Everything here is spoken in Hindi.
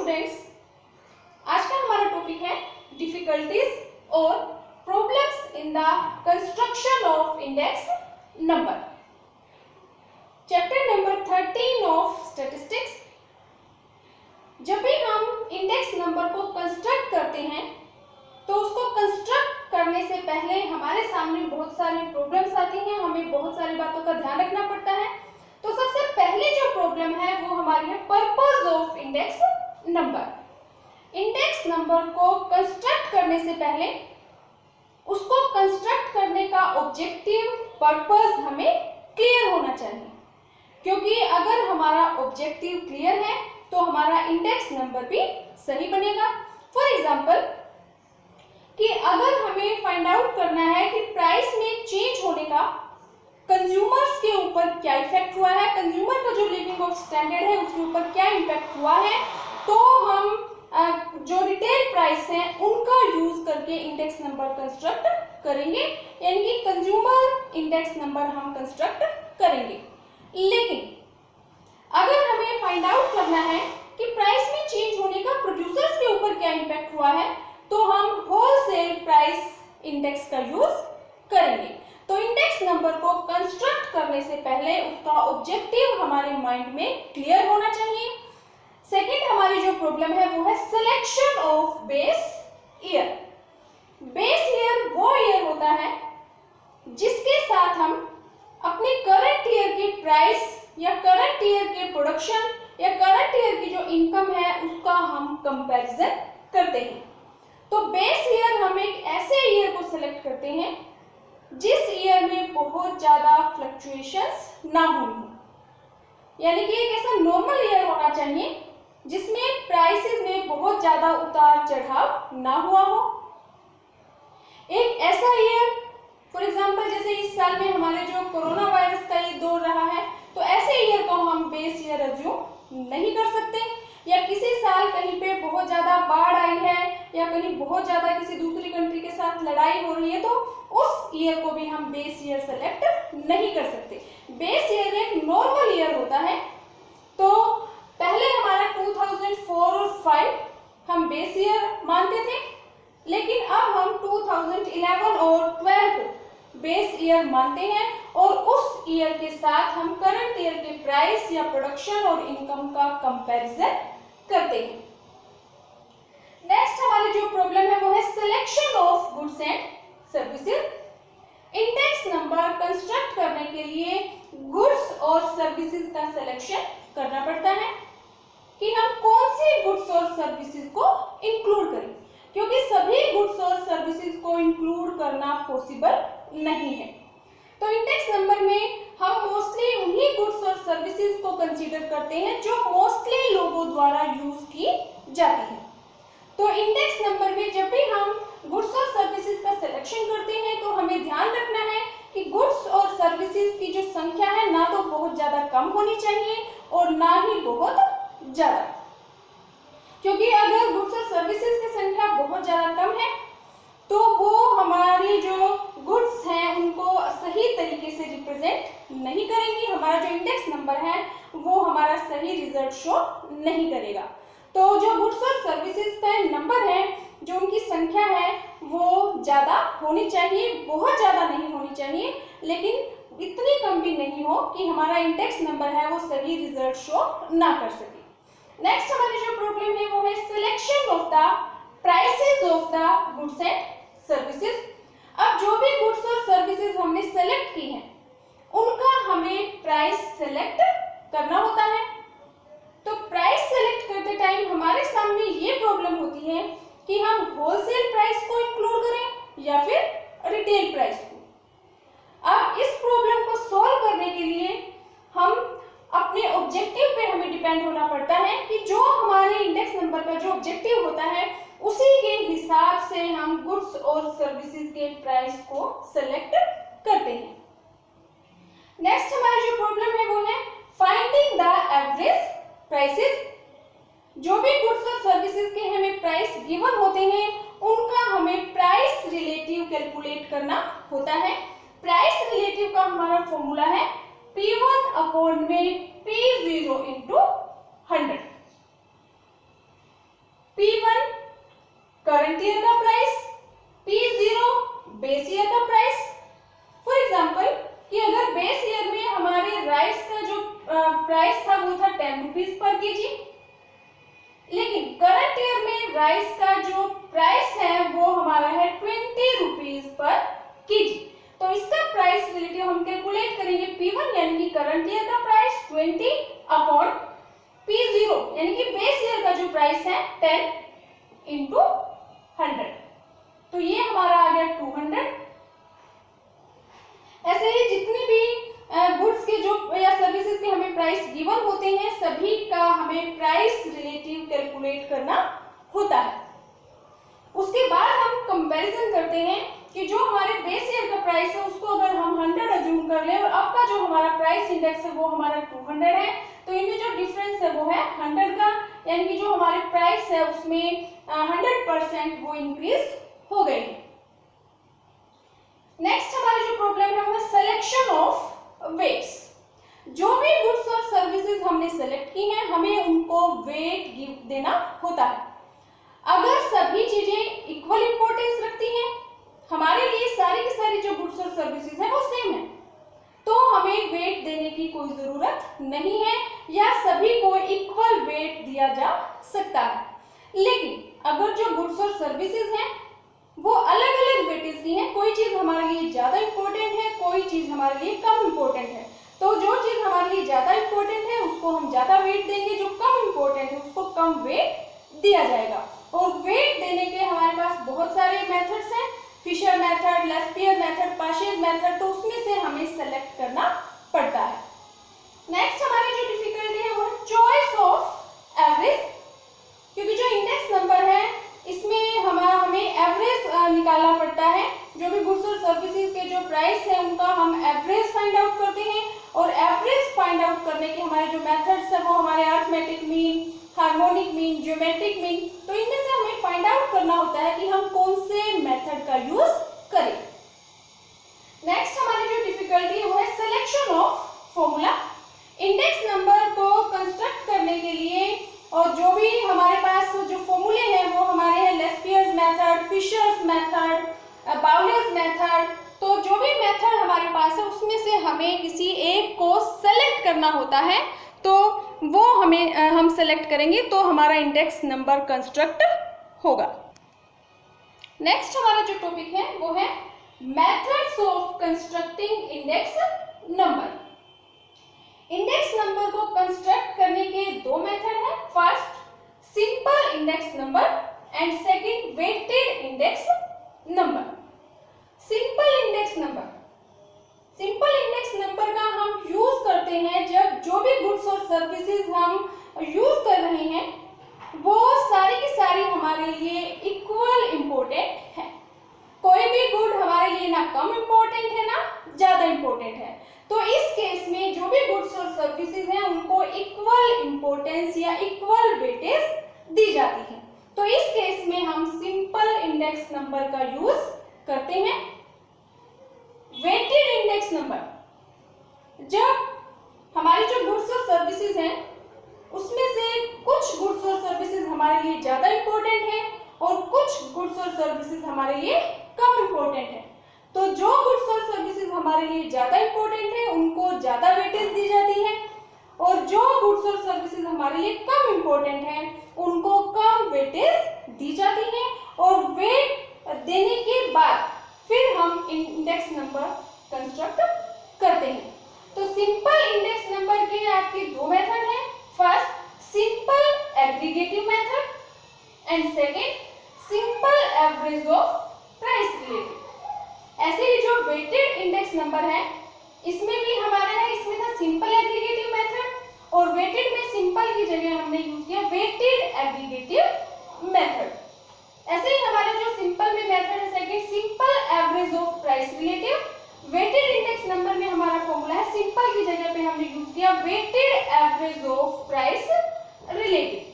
स्टूडेंट्स, आज का हमारा टॉपिक है डिफिकल्टीज और problems in the construction of index number. Chapter number 13 of statistics. जब भी हम इंडेक्स नंबर को कंस्ट्रक्ट करते हैं तो उसको कंस्ट्रक्ट करने से पहले हमारे सामने बहुत सारी प्रॉब्लम्स आती हैं, हमें बहुत सारी बातों का ध्यान रखना पड़ता है। तो सबसे पहले जो प्रॉब्लम है वो हमारी है purpose of index number. Index number को कंस्ट्रक्ट करने से पहले उसको कंस्ट्रक्ट करने का ऑब्जेक्टिव पर्पस हमें क्लियर होना चाहिए, क्योंकि अगर हमारा ऑब्जेक्टिव क्लियर है तो हमारा इंडेक्स नंबर भी सही बनेगा। फॉर एग्जाम्पल कि अगर हमें फाइंड आउट करना है कि प्राइस में चेंज होने का कंज्यूमर्स के ऊपर क्या इफेक्ट हुआ है, कंज्यूमर का जो लिविंग ऑफ स्टैंडर्ड है उसके ऊपर क्या इम्पैक्ट हुआ है, तो हम जो रिटेल प्राइस है उनका यूज करके इंडेक्स नंबर कंस्ट्रक्ट करेंगे, यानी कि कंज्यूमर इंडेक्स नंबर हम कंस्ट्रक्ट करेंगे। लेकिन अगर हमें फाइंड आउट करना है कि प्राइस में चेंज होने का प्रोड्यूसर्स के ऊपर क्या इम्पैक्ट हुआ है, तो हम होलसेल प्राइस इंडेक्स का यूज करेंगे। तो इंडेक्स नंबर को कंस्ट्रक्ट करने से पहले उसका ऑब्जेक्टिव हमारे माइंड में क्लियर होना चाहिए। सेकंड हमारी जो प्रॉब्लम है वो है selection of base year. Base year वो ईयर होता है जिसके साथ हम अपने करंट ईयर की प्राइस या करंट ईयर के प्रोडक्शन या करंट ईयर की जो इनकम है उसका हम कंपैरिजन करते हैं। तो बेस ईयर हम एक ऐसे ईयर को सिलेक्ट करते हैं जिस ईयर में बहुत ज्यादा फ्लक्चुएशंस ना हों, यानी कि एक ऐसा नॉर्मल ईयर होना चाहिए जिसमें प्राइसेस में बहुत ज्यादा उतार चढ़ाव ना हुआ हो। एक ऐसा ईयर, फॉर एग्जांपल जैसे इस साल में हमारे जो कोरोना वायरस का ये दौर रहा है, तो ऐसे ईयर को हम बेस ईयर अज्यूम नहीं कर सकते। या किसी साल कहीं पे बहुत ज्यादा बाढ़ आई है या कहीं बहुत ज्यादा किसी दूसरी कंट्री के साथ लड़ाई हो रही है, तो उस ईयर को भी हम बेस ईयर सेलेक्ट नहीं कर सकते। बेस ईयर एक नॉर्मल ईयर होता है। तो पहले हमारा 2004 और 5 हम बेस ईयर मानते थे, लेकिन अब हम 2011 और 12 को बेस ईयर मानते हैं और उस ईयर के साथ हम करंट ईयर के प्राइस या प्रोडक्शन और इनकम का कंपैरिजन करते हैं। नेक्स्ट हमारी जो प्रॉब्लम है वो है selection of goods and services. Index number construct करने के लिए गुड्स और सर्विसेज का सिलेक्शन करना पड़ता है कि हम कौन सी गुड्स और सर्विसेज को इंक्लूड करें, क्योंकि सभी गुड्स और सर्विसेज को इंक्लूड करना पॉसिबल नहीं है। तो इंडेक्स नंबर में हम मोस्टली उन्हीं गुड्स और सर्विसेज को कंसीडर करते हैं जो मोस्टली लोगों द्वारा यूज की जाती है। तो इंडेक्स नंबर में जब भी हम गुड्स और सर्विसेज का सिलेक्शन करते हैं तो हमें ध्यान रखना है कि गुड्स और सर्विसेज की जो संख्या है ना तो बहुत ज्यादा कम होनी चाहिए और ना ही बहुत ज्यादा, क्योंकि अगर गुड्स और सर्विसेज की संख्या बहुत ज्यादा कम है तो वो हमारी जो गुड्स हैं उनको सही तरीके से रिप्रेजेंट नहीं करेंगी, हमारा जो इंडेक्स नंबर है वो हमारा सही रिजल्ट शो नहीं करेगा। तो जो गुड्स और सर्विसेज का नंबर है, जो उनकी संख्या है वो ज्यादा होनी चाहिए, बहुत ज्यादा नहीं होनी चाहिए, लेकिन इतनी कम भी नहीं हो कि हमारा इंडेक्स नंबर है वो सही रिजल्ट शो ना कर सके। नेक्स्ट हमारी जो प्रॉब्लम है वो है selection of the prices of the goods and services. अब जो भी गुड्स और सर्विसेज हमने सेलेक्ट की हैं उनका हमें प्राइस सेलेक्ट करना होता है। तो प्राइस सेलेक्ट करते टाइम हमारे सामने ये प्रॉब्लम होती है कि हम होलसेल प्राइस को इंक्लूड करें या फिर रिटेल प्राइस को। अब इस प्रॉब्लम को सॉल्व करने के लिए हम अपने ऑब्जेक्टिव पे हमें डिपेंड होना पड़ता है कि जो हमारे इंडेक्स नंबर का जो ऑब्जेक्टिव होता है उसी के हिसाब से हम गुड्स और सर्विसेज के प्राइस को सेलेक्ट करते हैं। नेक्स्ट हमारी जो प्रॉब्लम है वो है फाइंडिंग द एवरेज प्राइसेस। जो भी गुड्स और सर्विसेज के हमें प्राइस गिवन होते हैं उनका हमें प्राइस रिलेटिव कैलकुलेट करना होता है। प्राइस रिलेटिव का हमारा फॉर्मूला है P1 अपॉन में P0 इंटू 100। प्राइस था वो था 10 रुपीज पर केजी, लेकिन करंट ईयर में राइस का जो प्राइस है वो हमारा है 20 रुपीज पर केजी। तो इसका प्राइस रिलेटिव हम कैलकुलेट करेंगे P1 यानी कि करंट ईयर का प्राइस 20 अपॉन P0 यानी कि बेस ईयर का जो प्राइस है 10 इंटू 100, तो ये हमारा आ गया 200। ऐसे ही जितनी भी गुड्स के जो या सर्विसेज के हमें प्राइस गिवन होते हैं सभी का हमें प्राइस रिलेटिव कैलकुलेट करना होता है। उसके बाद हम कंपैरिजन करते हैं कि जो हमारे बेस ईयर का प्राइस है उसको अगर हम 100 अज्यूम कर ले और अब का जो हमारा प्राइस इंडेक्स है वो हमारा 200 है, तो इनमें जो डिफरेंस है वो है 100 का, यानी कि जो हमारे प्राइस है उसमें 100% वो इंक्रीज हो गई है। नेक्स्ट हमारी जो प्रॉब्लम है वो है सिलेक्शन ऑफ वेट्स। जो भी गुड्स और सर्विसेज हमने सेलेक्ट की हैं हमें उनको वेट देना होता है। अगर सभी चीजें इक्वल इंपॉर्टेंस रखती हैं, हमारे लिए सारी की सारी जो गुड्स और सर्विसेज है वो सेम है, तो हमें वेट देने की कोई जरूरत नहीं है या सभी को इक्वल वेट दिया जा सकता है। लेकिन अगर जो गुड्स और सर्विसेज हैं वो अलग अलग वेटेज की हैं, कोई चीज हमारे लिए ज्यादा इंपॉर्टेंट है, कोई चीज हमारे लिए कम इंपॉर्टेंट है, तो जो चीज हमारे लिए ज्यादा इंपॉर्टेंट है उसको हम ज्यादा वेट देंगे, जो कम इंपॉर्टेंट है उसको कम वेट दिया जाएगा। और वेट देने के हमारे पास बहुत सारे मेथड्स हैं, Fisher method, Laspeyres method, पाशेज method, तो उसमें से हमें सेलेक्ट करना पड़ता है। नेक्स्ट हमारी जो डिफिकल्टी है वो है चॉइस ऑफ एवरेज, क्योंकि जो इंडेक्स नंबर है इसमें हमें एवरेज निकालना पड़ता है। जो भी गुड्स और सर्विसेज के जो प्राइस है उनका हम एवरेज फाइंड आउट करते हैं, और एवरेज फाइंड आउट करने के हमारे जो मेथड्स है वो हमारे arithmetic mean, harmonic mean, geometric mean, तो इनमें से हमें फाइंड आउट करना होता है कि हम कौन से मेथड का यूज करें। नेक्स्ट हमारी जो डिफिकल्टी है वो है selection of formula. Index number को कंस्ट्रक्ट करने के लिए और जो भी हमारे पास जो फॉर्मूले हैं वो हमारे हैं Laspeyres method, fishers method, बाउलेस method, तो जो भी मेथड हमारे पास है उसमें से हमें किसी एक को सेलेक्ट करना होता है, तो वो हम सेलेक्ट करेंगे तो हमारा इंडेक्स नंबर कंस्ट्रक्ट होगा। नेक्स्ट हमारा जो टॉपिक है वो है methods of constructing index number. Index number को कंस्ट्रक्ट करने के दो मेथड हैं, first simple index number and second weighted index number. Simple index number, simple index number का हम यूज करते हैं जब जो भी गुड्स और सर्विसेज हम यूज कर रहे हैं वो सारी की सारी हमारे लिए इक्वल इंपॉर्टेंट है। कोई भी गुड हमारे लिए ना कम इंपॉर्टेंट है ना ज्यादा इंपॉर्टेंट है, तो इस केस में जो भी गुड्स और सर्विसेज हैं उनको इक्वल इंपॉर्टेंस या इक्वल वेटेज दी जाती है। तो इस केस में हम सिंपल इंडेक्स नंबर का यूज करते हैं। वेटेड इंडेक्स नंबर, जब हमारी जो गुड्स और सर्विसेज हैं उसमें से कुछ गुड्स और सर्विसेज हमारे लिए ज्यादा इंपॉर्टेंट है और कुछ गुड्स और सर्विसेज हमारे लिए कम इंपॉर्टेंट है, तो जो गुड्स और सर्विसेज हमारे लिए ज्यादा इंपॉर्टेंट है उनको ज्यादा वेटेज दी जाती है, और जो गुड्स और सर्विसेज हमारे लिए कम इंपॉर्टेंट है उनको कम वेटेज दी जाती है। और वेट देने के बाद फिर हम इंडेक्स नंबर कंस्ट्रक्ट करते हैं। तो सिंपल इंडेक्स नंबर के आपके दो मेथड हैं, first simple aggregative method and second simple average of price relative. ऐसे ही जो वेटेड इंडेक्स नंबर है इसमें भी हमारा है, इसमें था सिंपल एग्रीगेटिव मेथड और वेटेड में सिंपल की जगह हमने यूज किया वेटेड एग्रीगेटिव मेथड। ऐसे ही हमारा जो सिंपल में मेथड है second simple average of price relative. Weighted index number में हमारा फॉर्मूला है सिंपल की जगह पे हमने यूज किया weighted average of price relative.